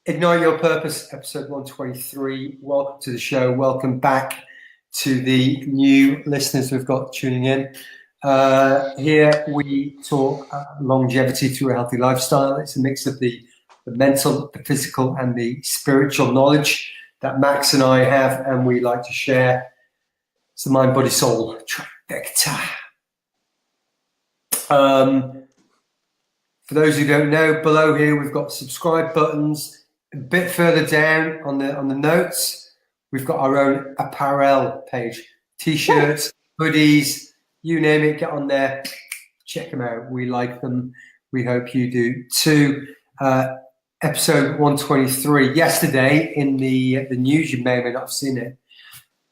Ignite Your Purpose, episode 123. Welcome to the show. Welcome back to the new listeners we've got tuning in. Here we talk longevity through a healthy lifestyle. It's a mix of the mental, the physical, and the spiritual knowledge that Max and I have, and we like to share. It's the mind, body, soul trifecta. For those who don't know, below here we've got subscribe buttons. A bit further down on the notes, we've got our own apparel page. T-shirts, hoodies, you name it, get on there. Check them out. We like them. We hope you do too. Episode 123. Yesterday in the news, you may or may not have seen it,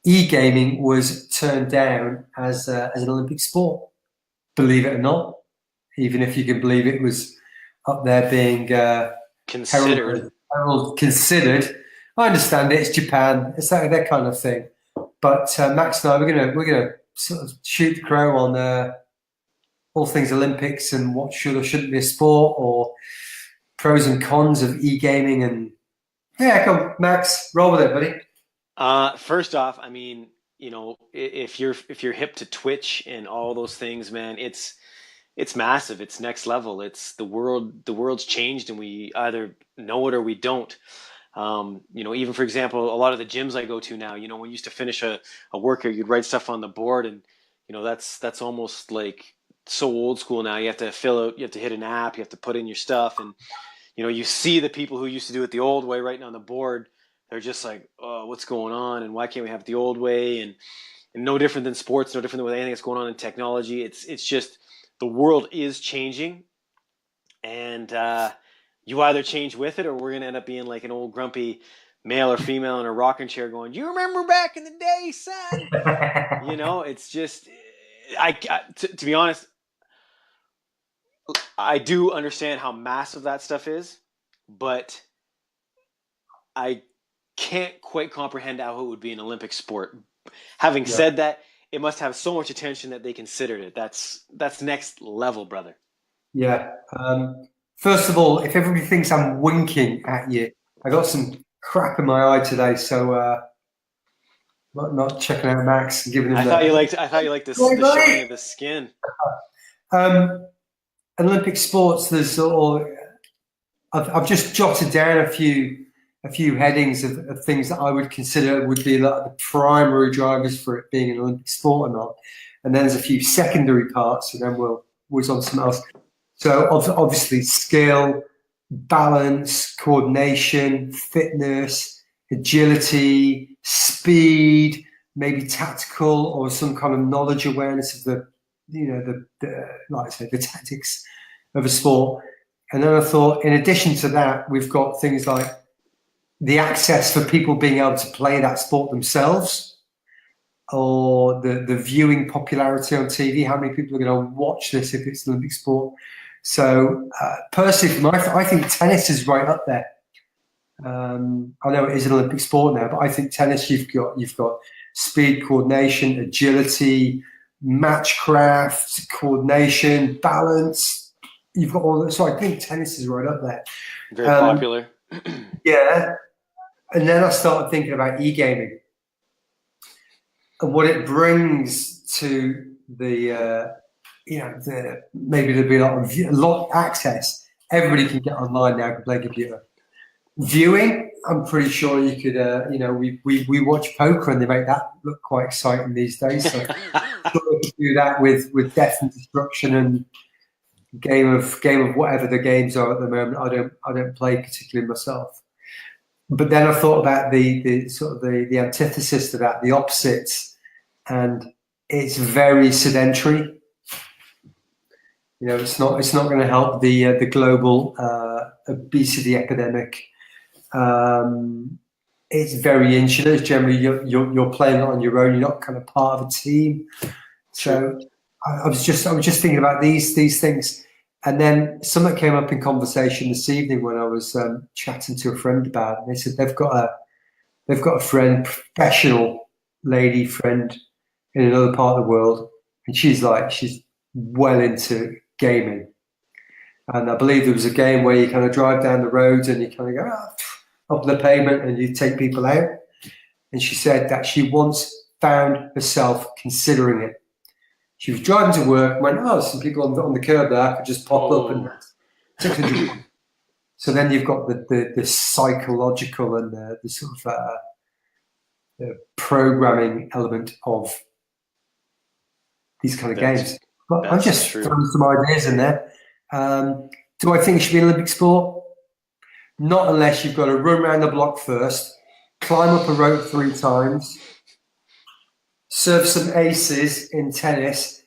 e-gaming was turned down as an Olympic sport. Believe it or not. Even if you can believe it was up there being considered. Considered. I understand it. It's Japan. It's that kind of thing. But Max and I, we're gonna sort of shoot the crow on all things Olympics and what should or shouldn't be a sport, or pros and cons of e-gaming. And yeah, come Max, roll with it, buddy. First off, I mean, if you're hip to Twitch and all those things, man, it's massive. It's next level. It's the world's changed, and we either know it or we don't. Even for example, a lot of the gyms I go to now, when you used to finish a workout, you'd write stuff on the board, and that's almost like so old school now. You have to fill out, you have to hit an app, you have to put in your stuff, and you see the people who used to do it the old way writing on the board. They're just like, oh, what's going on, and why can't we have it the old way? And no different than sports, no different than with anything that's going on in technology. It's just the world is changing, and you either change with it, or we're going to end up being like an old grumpy male or female in a rocking chair going, "You remember back in the day, son?" It's just, to be honest, I do understand how massive that stuff is, but I can't quite comprehend how it would be an Olympic sport. Having said that, it must have so much attention that they considered it. That's next level, brother. Yeah. First of all, if everybody thinks I'm winking at you, I got some crap in my eye today, so not checking out Max and giving him. I thought you liked the showing of the skin. Olympic sports. There's I've just jotted down a few headings of things that I would consider would be like the primary drivers for it being an Olympic sport or not, and then there's a few secondary parts, and then we'll whiz on something else. So obviously skill, balance, coordination, fitness, agility, speed, maybe tactical or some kind of knowledge awareness of the like I say, the tactics of a sport. And then I thought, in addition to that, we've got things like the access for people being able to play that sport themselves, or the viewing popularity on TV. How many people are going to watch this if it's an Olympic sport? So personally, I think tennis is right up there. I know it is an Olympic sport now, but I think tennis, you've got speed, coordination, agility, matchcraft, coordination, balance. You've got all that. So I think tennis is right up there. Very popular. Yeah. And then I started thinking about e-gaming and what it brings to the maybe there'll be a lot of access. Everybody can get online now, can play computer. Viewing, I'm pretty sure you could. We watch poker and they make that look quite exciting these days. So I'm sure you could do that with Death and Destruction and game of whatever the games are at the moment. I don't play particularly myself. But then I thought about the sort of the antithesis to that, the opposites, and it's very sedentary. It's not going to help the global obesity epidemic. It's very insular. Generally, you're playing on your own. You're not kind of part of a team. So I was just thinking about these things, and then something came up in conversation this evening when I was chatting to a friend about it. They said they've got a friend, professional lady friend in another part of the world, and she's well into gaming. And I believe there was a game where you kind of drive down the roads and you kind of go, up the pavement and you take people out. And she said that she once found herself considering it. She was driving to work, went, oh, some people on the curb there, I could just pop up and 600. So then you've got the psychological and the sort of the programming element of these kind of games. But I'm just throwing some ideas in there. Do I think it should be an Olympic sport? Not unless you've got to run around the block first, climb up a rope 3 times, serve some aces in tennis,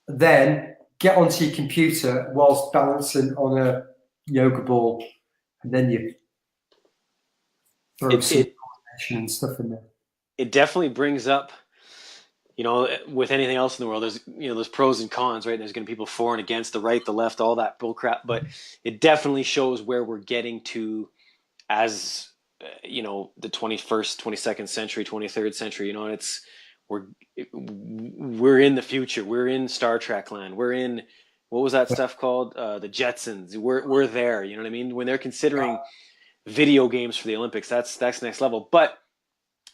then get onto your computer whilst balancing on a yoga ball, and then you throw some coordination and stuff in there. It definitely brings up, with anything else in the world, there's pros and cons, right? There's going to be people for and against, the right, the left, all that bullcrap. But it definitely shows where we're getting to as, the 21st, 22nd century, 23rd century. We're in the future. We're in Star Trek land. We're in, what was that stuff called? The Jetsons. We're there. You know what I mean? When they're considering video games for the Olympics, that's next level. But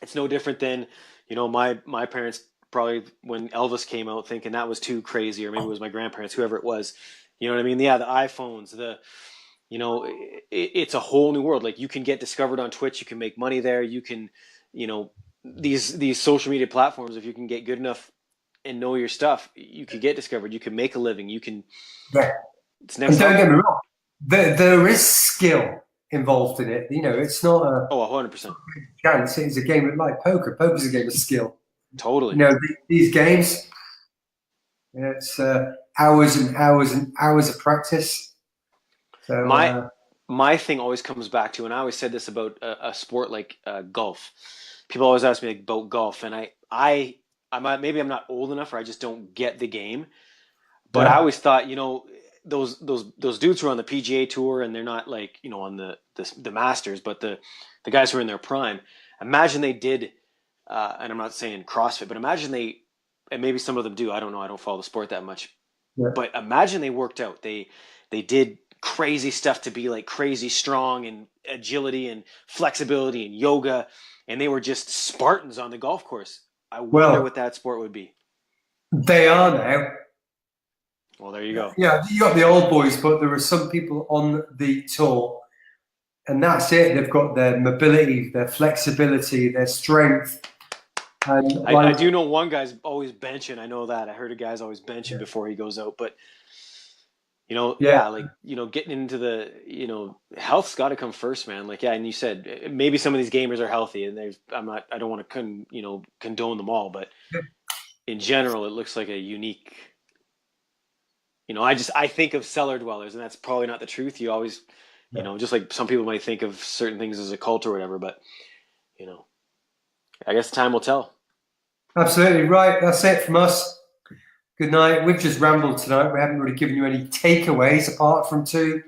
it's no different than, my parents probably when Elvis came out thinking that was too crazy, or maybe it was my grandparents, whoever it was. You know what I mean? Yeah, the iPhones, it's a whole new world. Like, you can get discovered on Twitch, you can make money there, you can, these social media platforms, if you can get good enough and know your stuff, you can get discovered, you can make a living, you can. Yeah. It's next and don't get me wrong, there is skill involved in it. It's not a 100% chance. It's a game like poker. Poker's a game of skill. Totally. These games, it's hours and hours and hours of practice. So my thing always comes back to, and I always said this about a sport like golf. People always ask me about golf, and maybe I'm not old enough, or I just don't get the game. But I always thought, those dudes who are on the PGA Tour, and they're not like, on the Masters, but the guys who are in their prime. Imagine they did, and I'm not saying CrossFit, but imagine and maybe some of them do. I don't know. I don't follow the sport that much. Yeah. But imagine they worked out. They did crazy stuff to be like crazy strong, and agility and flexibility and yoga, and they were just Spartans on the golf course. I wonder what that sport would be. They are now. Well, there you go. Yeah, you got the old boys, but there are some people on the tour, and that's it. They've got their mobility, their flexibility, their strength. And I do know one guy's always benching. I know that. I heard a guy's always benching before he goes out. But, getting into the, health's got to come first, man. Like, yeah, and you said maybe some of these gamers are healthy, and I don't want to condone them all, but in general, it looks like a unique. I think of cellar dwellers, and that's probably not the truth. You always, just like some people might think of certain things as a cult or whatever, but, I guess time will tell. Absolutely right. That's it from us. Good night. We've just rambled tonight. We haven't really given you any takeaways apart from to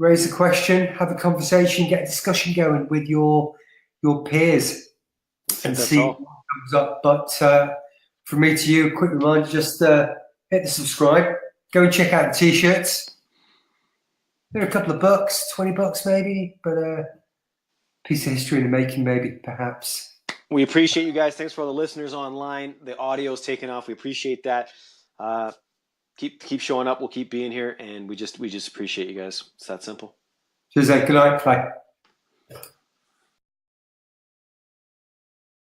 raise a question, have a conversation, get a discussion going with your peers, and see what comes up. But from me to you, a quick reminder: just hit the subscribe. Go and check out the t-shirts. They're a couple of bucks, $20 maybe, but a piece of history in the making, maybe, perhaps. We appreciate you guys. Thanks for all the listeners online. The audio's taken off. We appreciate that. Keep showing up. We'll keep being here, and we just appreciate you guys. It's that simple. Cheers, good night. Bye.